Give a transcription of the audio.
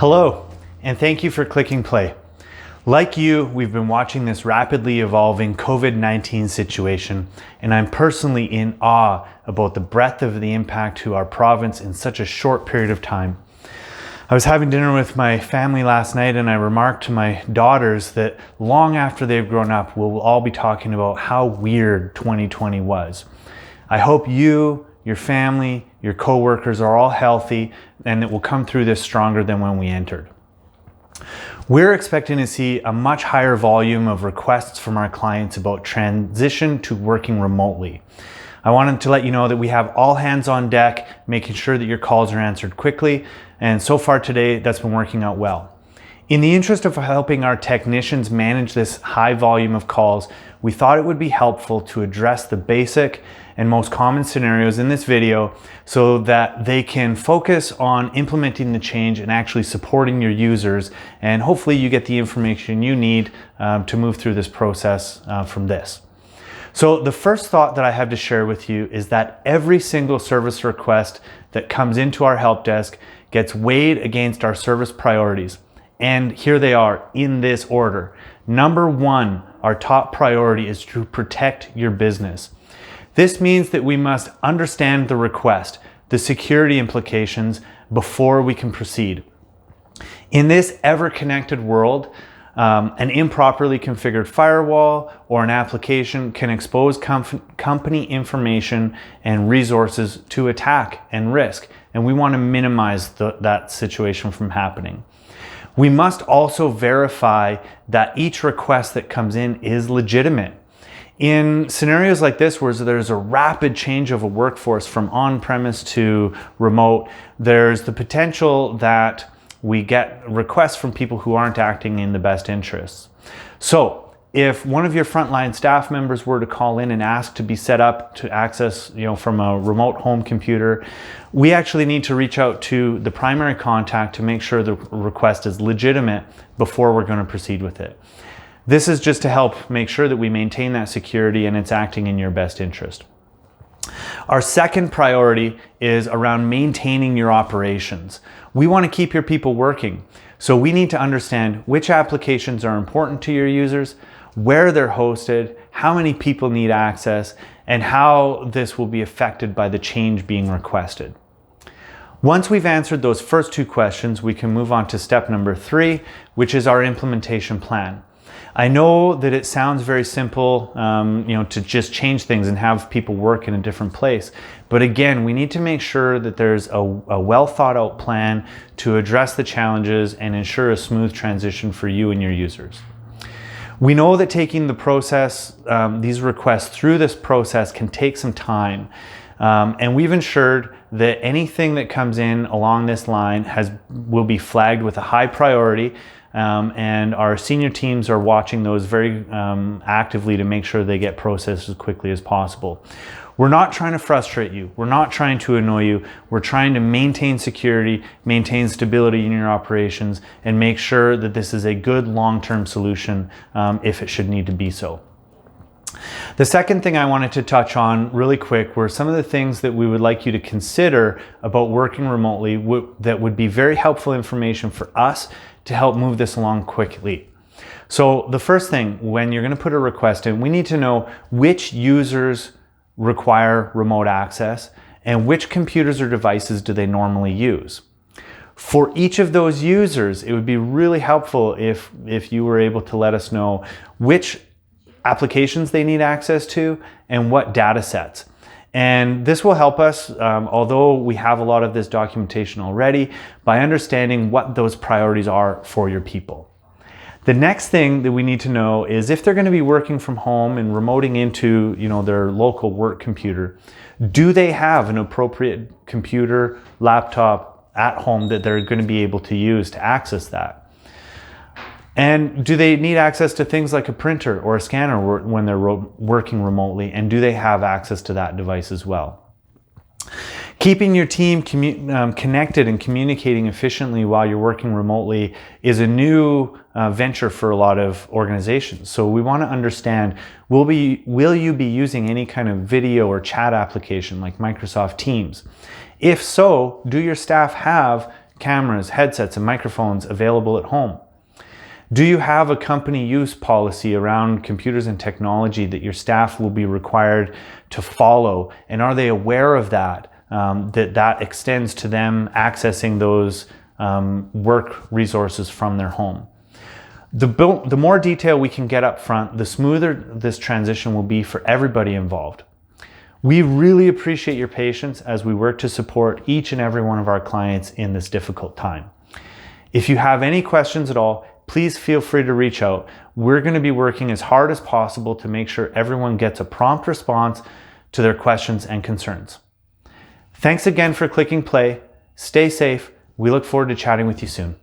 Hello, and thank you for clicking play. Like you, we've been watching this rapidly evolving COVID-19 situation, and I'm personally in awe about the breadth of the impact to our province in such a short period of time. I was having dinner with my family last night, and I remarked to my daughters that long after they've grown up, we'll all be talking about how weird 2020 was. I hope you, your family, your coworkers are all healthy, and that we'll come through this stronger than when we entered. We're expecting to see a much higher volume of requests from our clients about transition to working remotely. I wanted to let you know that we have all hands on deck, making sure that your calls are answered quickly, and so far today, that's been working out well. In the interest of helping our technicians manage this high volume of calls, we thought it would be helpful to address the basic and most common scenarios in this video so that they can focus on implementing the change and actually supporting your users, and hopefully you get the information you need to move through this process from this. So the first thought that I have to share with you is that every single service request that comes into our help desk gets weighed against our service priorities. And here they are in this order. Number one, our top priority is to protect your business. This means that we must understand the request, the security implications before we can proceed. In this ever-connected world, an improperly configured firewall or an application can expose company information and resources to attack and risk, and we want to minimize that situation from happening. We must also verify that each request that comes in is legitimate. In scenarios like this, where there's a rapid change of a workforce from on-premise to remote, there's the potential that we get requests from people who aren't acting in the best interests. So if one of your frontline staff members were to call in and ask to be set up to access, from a remote home computer, we actually need to reach out to the primary contact to make sure the request is legitimate before we're going to proceed with it. This is just to help make sure that we maintain that security and it's acting in your best interest. Our second priority is around maintaining your operations. We want to keep your people working, so we need to understand which applications are important to your users, where they're hosted, how many people need access, and how this will be affected by the change being requested. Once we've answered those first two questions, we can move on to step number 3, which is our implementation plan. I know that it sounds very simple, to just change things and have people work in a different place. But again, we need to make sure that there's a well thought out plan to address the challenges and ensure a smooth transition for you and your users. We know that taking the process, these requests through this process can take some time. And we've ensured that anything that comes in along this line will be flagged with a high priority. And our senior teams are watching those very actively to make sure they get processed as quickly as possible. We're not trying to frustrate you. We're not trying to annoy you. We're trying to maintain security, maintain stability in your operations, and make sure that this is a good long-term solution if it should need to be so. The second thing I wanted to touch on really quick were some of the things that we would like you to consider about working remotely that would be very helpful information for us to help move this along quickly. So the first thing, when you're going to put a request in, we need to know which users require remote access and which computers or devices do they normally use. For each of those users, it would be really helpful if you were able to let us know which applications they need access to and what data sets. And this will help us, although we have a lot of this documentation already, by understanding what those priorities are for your people. The next thing that we need to know is if they're going to be working from home and remoting into, their local work computer, do they have an appropriate computer, laptop at home that they're going to be able to use to access that? And do they need access to things like a printer or a scanner when they're working remotely? And do they have access to that device as well? Keeping your team connected and communicating efficiently while you're working remotely is a new venture for a lot of organizations. So we want to understand, will you be using any kind of video or chat application like Microsoft Teams? If so, do your staff have cameras, headsets, and microphones available at home? Do you have a company use policy around computers and technology that your staff will be required to follow? And are they aware of that, that extends to them accessing those work resources from their home? The more detail we can get up front, the smoother this transition will be for everybody involved. We really appreciate your patience as we work to support each and every one of our clients in this difficult time. If you have any questions at all, please feel free to reach out. We're going to be working as hard as possible to make sure everyone gets a prompt response to their questions and concerns. Thanks again for clicking play. Stay safe. We look forward to chatting with you soon.